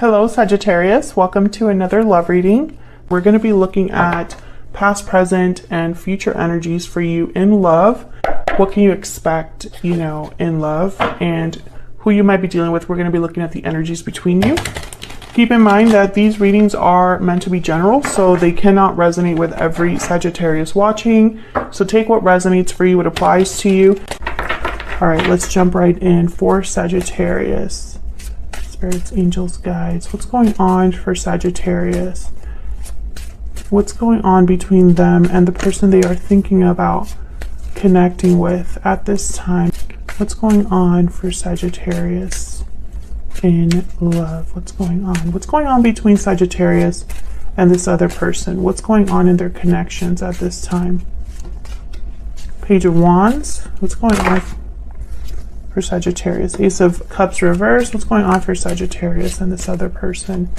Hello Sagittarius, welcome to another love reading. We're going to be looking at past, present, and future energies for you in love. What can you expect, in love, and who you might be dealing with. We're going to be looking at the energies between you. Keep in mind that these readings are meant to be general, so they cannot resonate with every Sagittarius watching. So take what resonates for you, what applies to you. All right, let's jump right in for Sagittarius. Spirits, angels, guides. What's going on for Sagittarius? What's going on between them and the person they are thinking about connecting with at this time? What's going on for Sagittarius in love? What's going on? What's going on between Sagittarius and this other person? What's going on in their connections at this time? Page of Wands. What's going on for Sagittarius? Ace of Cups reverse. What's going on for Sagittarius and this other person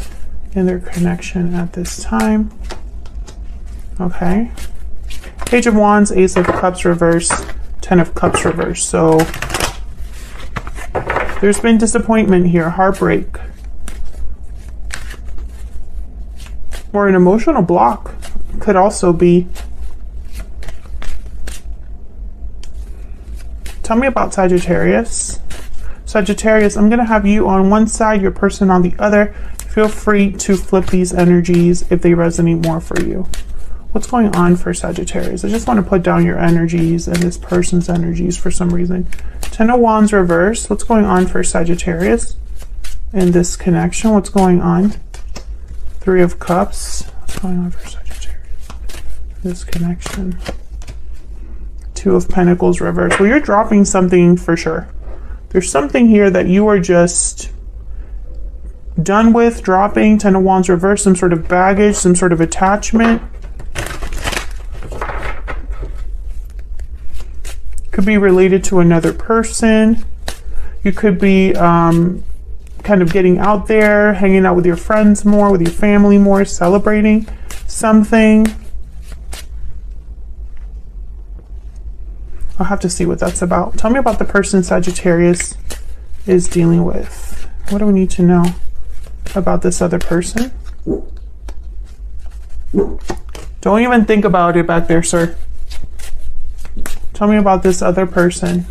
in their connection at this time? Okay. Page of Wands, Ace of Cups reverse, Ten of Cups reverse. So there's been disappointment here, heartbreak, or an emotional block could also be. Tell me about Sagittarius. Sagittarius, I'm going to have you on one side, your person on the other. Feel free to flip these energies if they resonate more for you. What's going on for Sagittarius? I just want to put down your energies and this person's energies for some reason. Ten of Wands reverse. What's going on for Sagittarius in this connection? What's going on? Three of Cups. What's going on for Sagittarius? This connection. Two of Pentacles reverse. Well, you're dropping something for sure. There's something here that you are just done with, dropping. Ten of Wands reverse. Some sort of baggage, some sort of attachment. Could be related to another person. You could be kind of getting out there, hanging out with your friends more, with your family more, celebrating something. I'll have to see what that's about. Tell me about the person Sagittarius is dealing with. What do we need to know about this other person? Don't even think about it back there, sir. Tell me about this other person.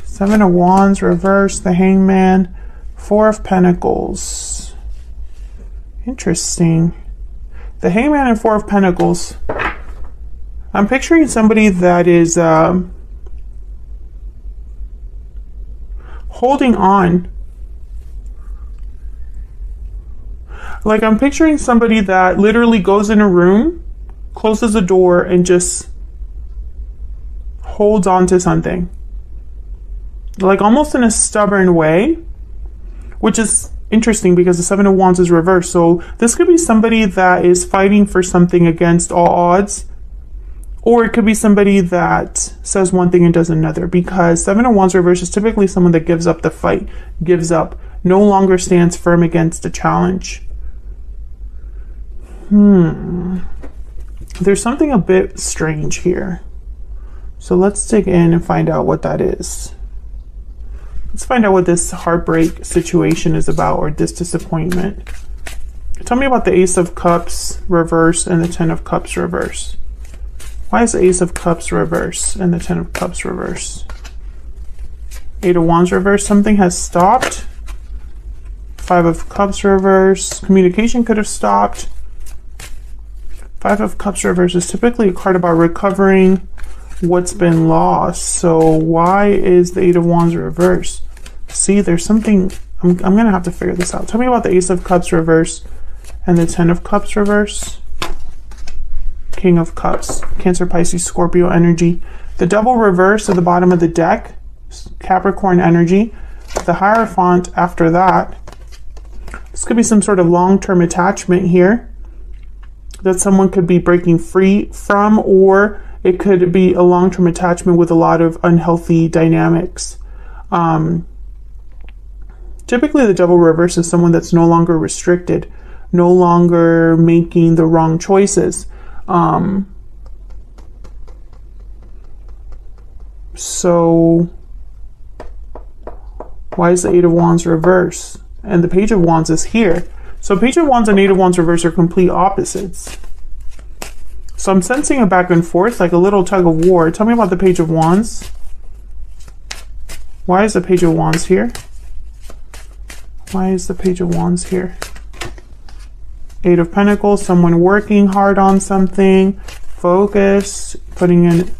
Seven of Wands, reverse, the Hangman, Four of Pentacles. Interesting. The Hangman and Four of Pentacles. I'm picturing somebody that is holding on. Like, I'm picturing somebody that literally goes in a room, closes the door, and just holds on to something, like almost in a stubborn way, which is interesting because the Seven of Wands is reversed. So this could be somebody that is fighting for something against all odds, or it could be somebody that says one thing and does another, because Seven of Wands reversed is typically someone that gives up the fight, gives up, no longer stands firm against a challenge. There's something a bit strange here. So let's dig in and find out what that is. Let's find out what this heartbreak situation is about, or this disappointment. Tell me about the Ace of Cups reverse and the Ten of Cups reverse. Why is the Ace of Cups reverse and the Ten of Cups reverse? Eight of Wands reverse. Something has stopped. Five of Cups reverse. Communication could have stopped. Five of Cups reverse is typically a card about recovering what's been lost. So why is the Eight of Wands reverse? See, there's something. I'm gonna have to figure this out. Tell me about the Ace of Cups reverse and the Ten of Cups reverse. King of Cups, Cancer, Pisces, Scorpio energy. The Devil reverse at the bottom of the deck, Capricorn energy. The Hierophant after that. This could be some sort of long-term attachment here that someone could be breaking free from, or it could be a long-term attachment with a lot of unhealthy dynamics. Typically, the Devil reverse is someone that's no longer restricted, no longer making the wrong choices. So why is the Eight of Wands reverse? and the Page of Wands is here. So Page of Wands and Eight of Wands reverse are complete opposites. So I'm sensing a back and forth, like a little tug of war. Tell me about the Page of Wands. Why is the Page of Wands here? Why is the Page of Wands here? Eight of Pentacles, someone working hard on something, focus, putting in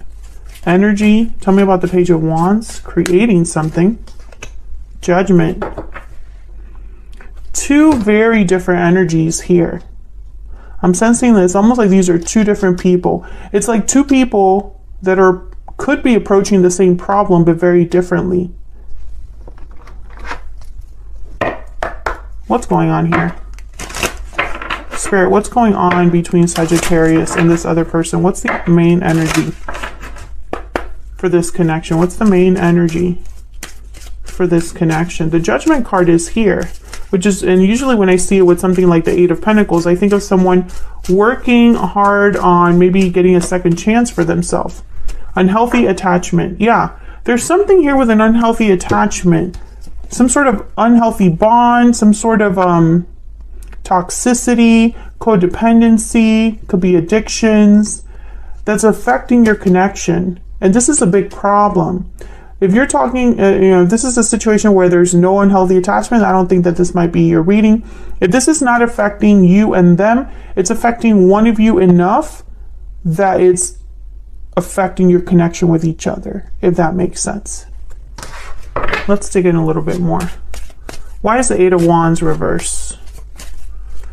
energy. Tell me about the Page of Wands, creating something. Judgment. Two very different energies here. I'm sensing this almost like these are two different people. It's like two people that could be approaching the same problem but very differently. What's going on here? Spirit, what's going on between Sagittarius and this other person? What's the main energy for this connection? What's the main energy for this connection? The Judgment card is here, which is, and usually when I see it with something like the Eight of Pentacles, I think of someone working hard on maybe getting a second chance for themselves. Unhealthy attachment. Yeah, there's something here with an unhealthy attachment. Some sort of unhealthy bond, some sort of toxicity, codependency, could be addictions that's affecting your connection. And this is a big problem. If you're talking, this is a situation where there's no unhealthy attachment, I don't think that this might be your reading. If this is not affecting you and them, it's affecting one of you enough that it's affecting your connection with each other, if that makes sense. Let's dig in a little bit more. Why is the Eight of Wands reverse?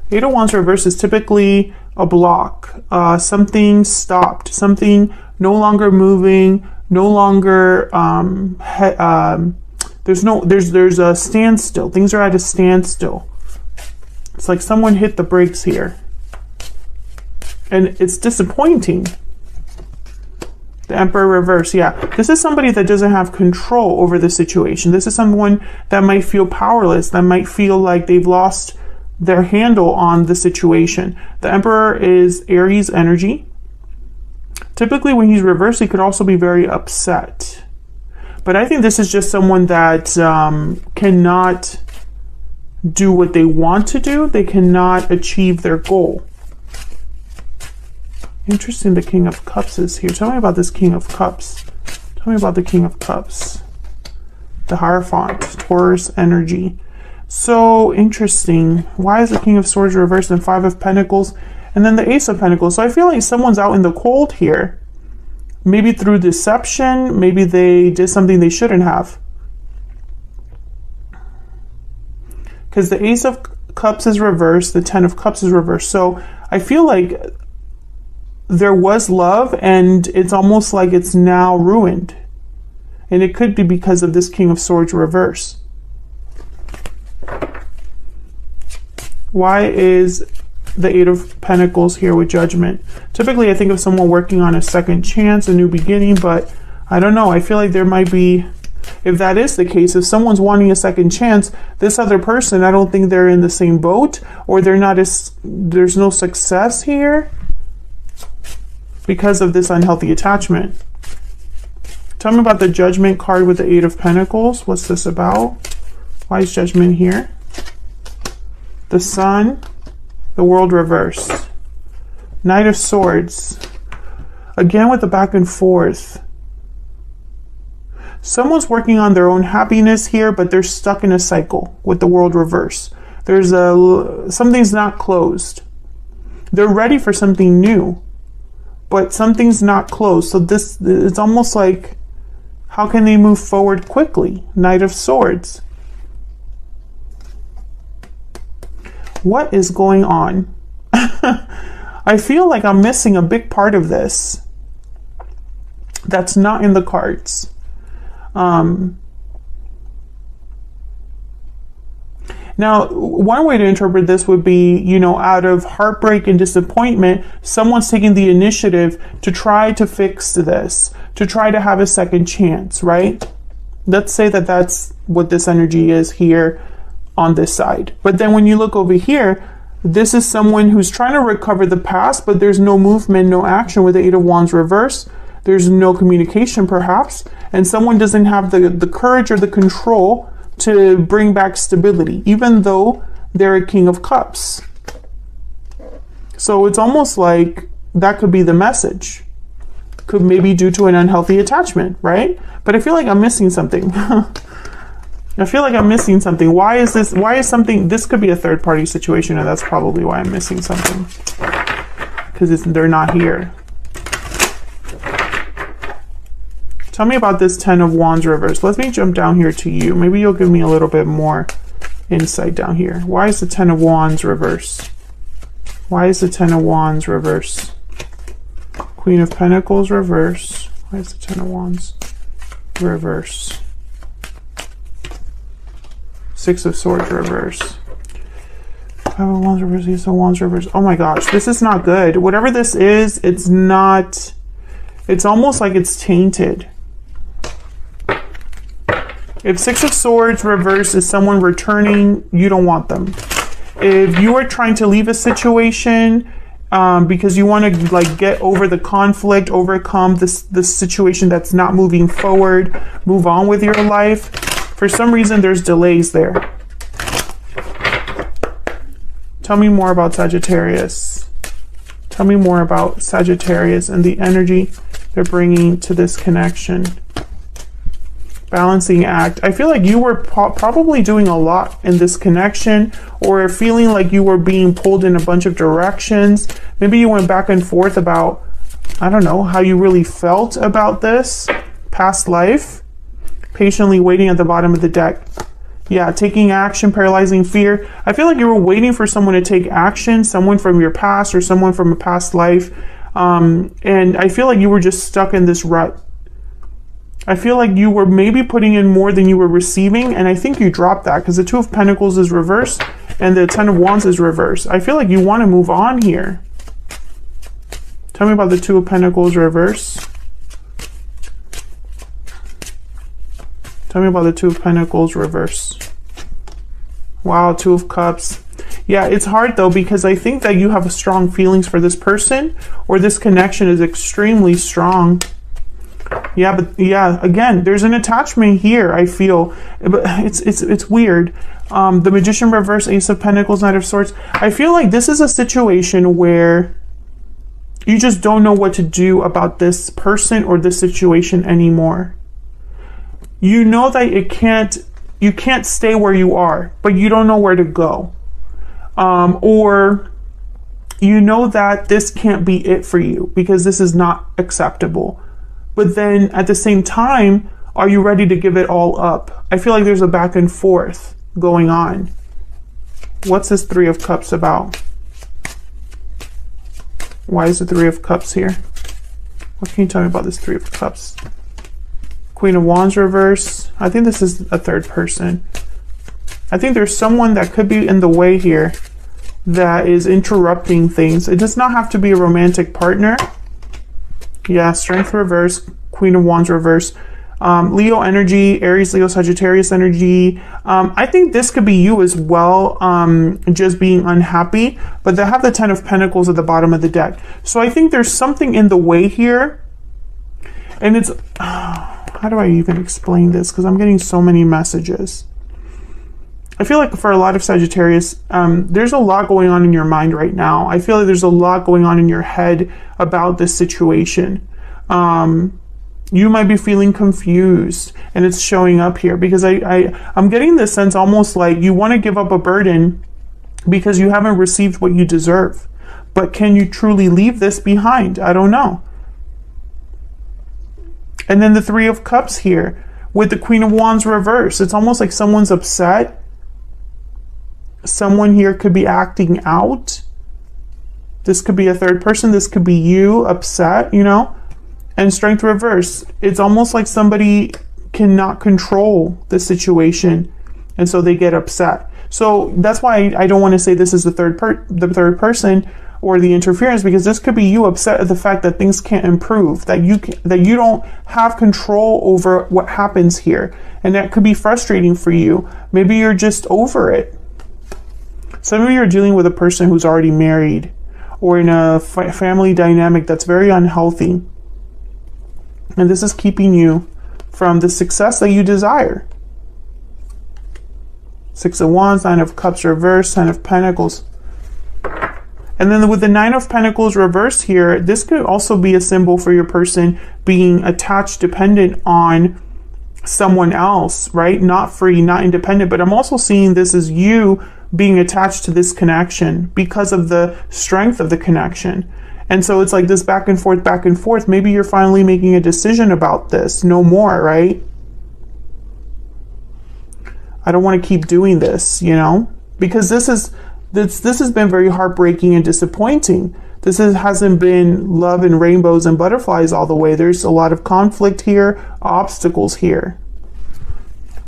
Eight of Wands reverse is typically a block, something stopped, something no longer moving, no longer, there's a standstill. Things are at a standstill. It's like someone hit the brakes here. And it's disappointing. The Emperor reverse, yeah. This is somebody that doesn't have control over the situation. This is someone that might feel powerless, that might feel like they've lost their handle on the situation. The Emperor is Aries energy. Typically when he's reversed, he could also be very upset. But I think this is just someone that cannot do what they want to do. They cannot achieve their goal. Interesting, the King of Cups is here. Tell me about this King of Cups. Tell me about the King of Cups. The Hierophant, Taurus energy. So interesting. Why is the King of Swords reversed and Five of Pentacles and then the Ace of Pentacles? So I feel like someone's out in the cold here. Maybe through deception. Maybe they did something they shouldn't have. Because the Ace of Cups is reversed. The Ten of Cups is reversed. So I feel like there was love and it's almost like it's now ruined. And it could be because of this King of Swords reverse. Why is the Eight of Pentacles here with Judgment? Typically I think of someone working on a second chance, a new beginning, but I don't know. I feel like there might be, if that is the case, if someone's wanting a second chance, this other person, I don't think they're in the same boat, or they're not as, there's no success here because of this unhealthy attachment. Tell me about the Judgment card with the Eight of Pentacles. What's this about? Why is Judgment here? The Sun, the World reversed. Knight of Swords. Again with the back and forth. Someone's working on their own happiness here, but they're stuck in a cycle with the World reverse. There's something's not closed. They're ready for something new, but something's not closed. So this, it's almost like, how can they move forward quickly? Knight of Swords. What is going on? I feel like I'm missing a big part of this that's not in the cards. Now, one way to interpret this would be, you know, out of heartbreak and disappointment, someone's taking the initiative to try to fix this, to try to have a second chance, right? Let's say that that's what this energy is here on this side. But then when you look over here, this is someone who's trying to recover the past, but there's no movement, no action with the Eight of Wands reverse. There's no communication perhaps, and someone doesn't have the courage or the control to bring back stability, even though they're a King of Cups. So it's almost like that could be the message. Could maybe due to an unhealthy attachment, right? But I feel like I'm missing something. I feel like I'm missing something. Why is something, this could be a third party situation, and that's probably why I'm missing something. Because they're not here. Tell me about this Ten of Wands reverse. Let me jump down here to you. Maybe you'll give me a little bit more insight down here. Why is the Ten of Wands reverse? Why is the Ten of Wands reverse? Queen of Pentacles reverse. Why is the Ten of Wands reverse? Six of Swords reverse. Five of Wands reverse. Ace of Wands reverse. Oh my gosh, this is not good. Whatever this is, it's not. It's almost like it's tainted. If Six of Swords reverse is someone returning, you don't want them. If you are trying to leave a situation because you want to like get over the conflict, overcome this situation that's not moving forward, move on with your life, for some reason there's delays there. Tell me more about Sagittarius. Tell me more about Sagittarius and the energy they're bringing to this connection. Balancing act. I feel like you were probably doing a lot in this connection, or feeling like you were being pulled in a bunch of directions. Maybe you went back and forth about, I don't know, how you really felt about this past life. Patiently waiting at the bottom of the deck. Yeah, taking action, paralyzing fear. I feel like you were waiting for someone to take action, someone from your past or someone from a past life. And I feel like you were just stuck in this rut. I feel like you were maybe putting in more than you were receiving, and I think you dropped that because the Two of Pentacles is reversed and the Ten of Wands is reversed. I feel like you want to move on here. Tell me about the Two of Pentacles reverse. Tell me about the Two of Pentacles reverse. Wow, Two of Cups. Yeah, it's hard though, because I think that you have strong feelings for this person, or this connection is extremely strong. Yeah, but yeah, again, there's an attachment here, I feel. But it's weird. The Magician reverse, Ace of Pentacles, Knight of Swords. I feel like this is a situation where you just don't know what to do about this person or this situation anymore. You know that you can't stay where you are, but you don't know where to go. Or you know that this can't be it for you because this is not acceptable. But then at the same time, are you ready to give it all up? I feel like there's a back and forth going on. What's this Three of Cups about? Why is the Three of Cups here? What can you tell me about this Three of Cups? Queen of Wands reverse. I think this is a third person. I think there's someone that could be in the way here that is interrupting things. It does not have to be a romantic partner. Yeah, Strength reverse, Queen of Wands reverse. Leo energy, Aries, Leo, Sagittarius energy. I think this could be you as well, just being unhappy. But they have the Ten of Pentacles at the bottom of the deck. So I think there's something in the way here. And it's... how do I even explain this? Because I'm getting so many messages. I feel like for a lot of Sagittarius, there's a lot going on in your mind right now. I feel like there's a lot going on in your head about this situation. You might be feeling confused, and it's showing up here because I'm getting this sense almost like you want to give up a burden because you haven't received what you deserve. But can you truly leave this behind? I don't know. And then the Three of Cups here with the Queen of Wands reverse. It's almost like someone's upset. Someone here could be acting out. This could be a third person. This could be you upset, you know. And Strength reverse. It's almost like somebody cannot control the situation, and so they get upset. So that's why I don't want to say this is the third person or the interference, because this could be you upset at the fact that things can't improve, that you don't have control over what happens here, and that could be frustrating for you. Maybe you're just over it. Some of you are dealing with a person who's already married or in a family dynamic that's very unhealthy, and this is keeping you from the success that you desire. Six of Wands, Nine of Cups reversed, Nine of Pentacles. And then with the Nine of Pentacles reversed here, this could also be a symbol for your person being attached, dependent on someone else, right? Not free, not independent. But I'm also seeing this as you being attached to this connection because of the strength of the connection. And so it's like this back and forth, back and forth. Maybe you're finally making a decision about this. No more, right? I don't want to keep doing this, you know, because this has been very heartbreaking and disappointing. Hasn't been love and rainbows and butterflies all the way. There's a lot of conflict here, obstacles here.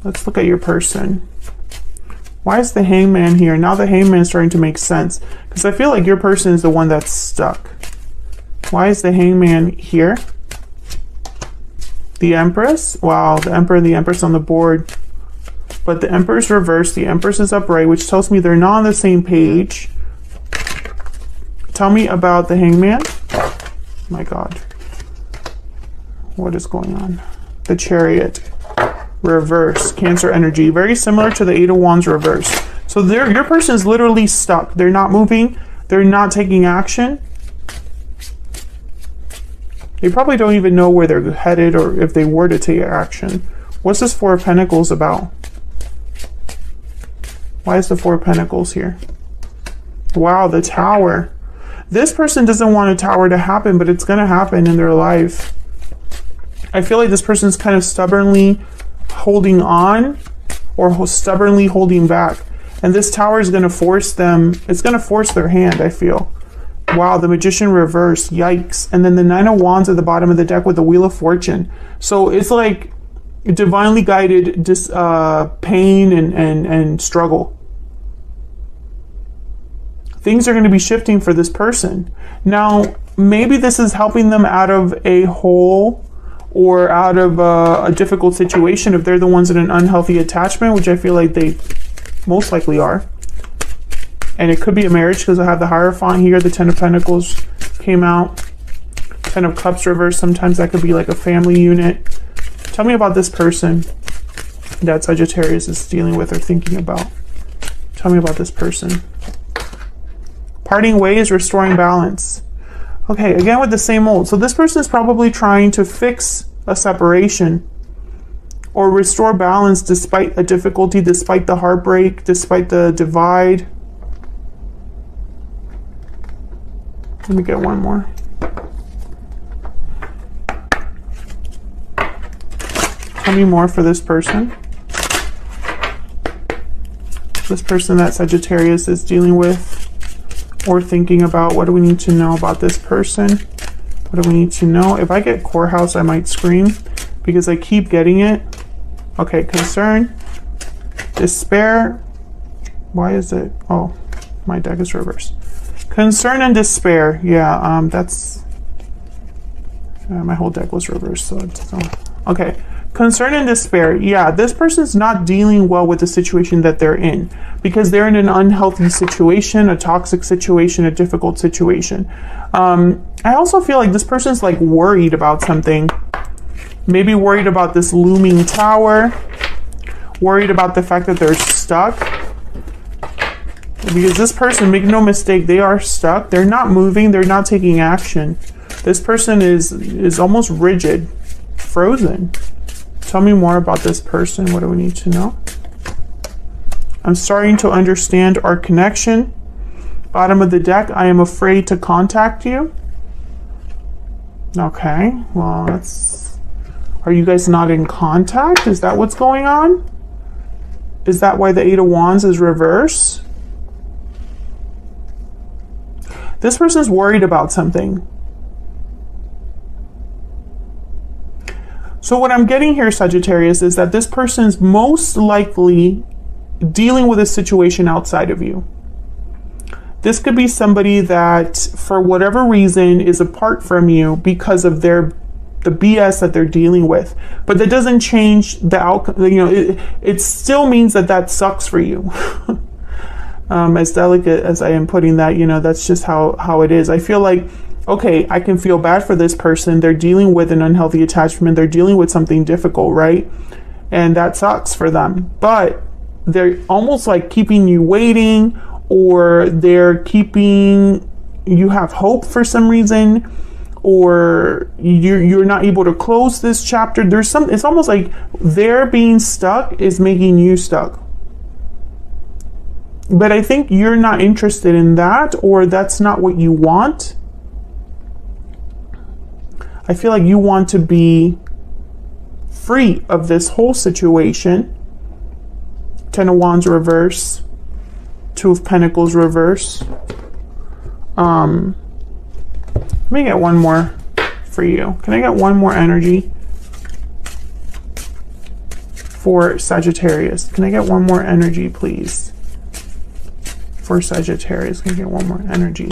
Let's look at your person. Why is the Hangman here? Now the Hangman is starting to make sense, because I feel like your person is the one that's stuck. Why is the Hangman here? The Empress? Wow, the Emperor and the Empress on the board. But the Emperor's reversed, the Empress is upright, which tells me they're not on the same page. Tell me about the Hangman. My God. What is going on? The Chariot. Reverse. Cancer energy. Very similar to the Eight of Wands reverse. So your person is literally stuck. They're not moving. They're not taking action. They probably don't even know where they're headed or if they were to take action. What's this Four of Pentacles about? Why is the Four of Pentacles here? Wow, the Tower. This person doesn't want a Tower to happen, but it's going to happen in their life. I feel like this person's kind of stubbornly holding on or stubbornly holding back. And this Tower is going to force them, it's going to force their hand, I feel. Wow, the Magician reversed. Yikes. And then the Nine of Wands at the bottom of the deck with the Wheel of Fortune. So it's like divinely guided pain and struggle. Things are going to be shifting for this person. Now, maybe this is helping them out of a hole or out of a difficult situation if they're the ones in an unhealthy attachment, which I feel like they most likely are. And it could be a marriage because I have the Hierophant here. The Ten of Pentacles came out. Ten of Cups reversed. Sometimes that could be like a family unit. Tell me about this person that Sagittarius is dealing with or thinking about. Tell me about this person. Parting ways, restoring balance. Okay, again with the same old. So this person is probably trying to fix a separation or restore balance despite a difficulty, despite the heartbreak, despite the divide. Let me get one more. Tell me more for this person. This person that Sagittarius is dealing with or thinking about. What do we need to know about this person? What do we need to know? If I get Courthouse, I might scream because I keep getting it. Okay, concern, despair. Why is it? Oh, my deck is reversed. Concern and despair. Yeah, that's my whole deck was reversed. So okay. Concern and despair. Yeah, this person's not dealing well with the situation that they're in because they're in an unhealthy situation, a toxic situation, a difficult situation. I also feel like this person's like worried about something. Maybe worried about this looming tower, worried about the fact that they're stuck. Because this person, make no mistake, they are stuck. They're not moving. They're not taking action. This person is almost rigid, frozen. Tell me more about this person. What do we need to know? I'm starting to understand our connection. Bottom of the deck, I am afraid to contact you. Okay, well, are you guys not in contact? Is that what's going on? Is that why the Eight of Wands is reversed? This person's worried about something. So what I'm getting here, Sagittarius, is that this person's most likely dealing with a situation outside of you. This could be somebody that, for whatever reason, is apart from you because of the BS that they're dealing with. But that doesn't change the outcome. You know, it still means that sucks for you. As delicate as I am putting that, you know, that's just how it is. I feel like, okay, I can feel bad for this person. They're dealing with an unhealthy attachment. They're dealing with something difficult, right? And that sucks for them. But they're almost like keeping you waiting, or they're keeping you have hope for some reason, or you're not able to close this chapter. There's some, it's almost like their being stuck is making you stuck. But I think you're not interested in that, or that's not what you want. I feel like you want to be free of this whole situation. Ten of Wands reverse, Two of Pentacles reverse. Let me get one more for you. Can I get one more energy for Sagittarius? Can I get one more energy, please? For Sagittarius, can I get one more energy?